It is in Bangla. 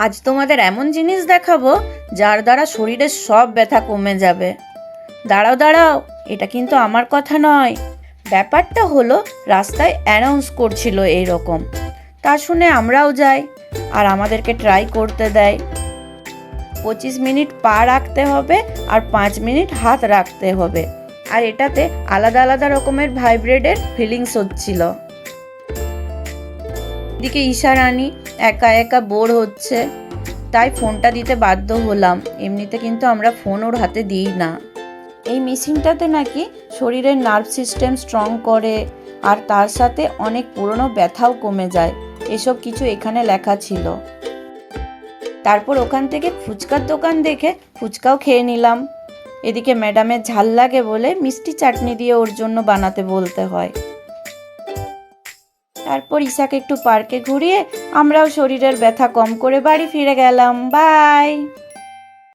আজ তোমাদের এমন জিনিস দেখাবো যার দ্বারা শরীরের সব ব্যথা কমে যাবে। দাঁড়াও দাঁড়াও, এটা কিন্তু আমার কথা নয়। ব্যাপারটা হলো, রাস্তায় অ্যানাউন্স করছিল এইরকম, তা শুনে আমরাও যাই আর আমাদেরকে ট্রাই করতে দেয়। 25 মিনিট পা রাখতে হবে আর 5 মিনিট হাত রাখতে হবে, আর এটাতে আলাদা আলাদা রকমের ভাইব্রেটের ফিলিংস হচ্ছিল। এদিকে ঈশা রানী একা একা বোর হচ্ছে, তাই ফোনটা দিতে বাধ্য হলাম। এমনিতে কিন্তু আমরা ফোন ওর হাতে দিই না। এই মেশিনটাতে নাকি শরীরের নার্ভ সিস্টেম স্ট্রং করে, আর তার সাথে অনেক পুরনো ব্যথাও কমে যায়, এসব কিছু এখানে লেখা ছিল। তারপর ওখান থেকে ফুচকার দোকান দেখে ফুচকাও খেয়ে নিলাম। এদিকে ম্যাডামের ঝাল লাগে বলে মিষ্টি চাটনি দিয়ে ওর জন্য বানাতে বলতে হয়। তারপর ঈশাকে একটু পার্কে ঘুরিয়ে আমরাও শরীরের ব্যথা কম করে বাড়ি ফিরে গেলাম। বাই।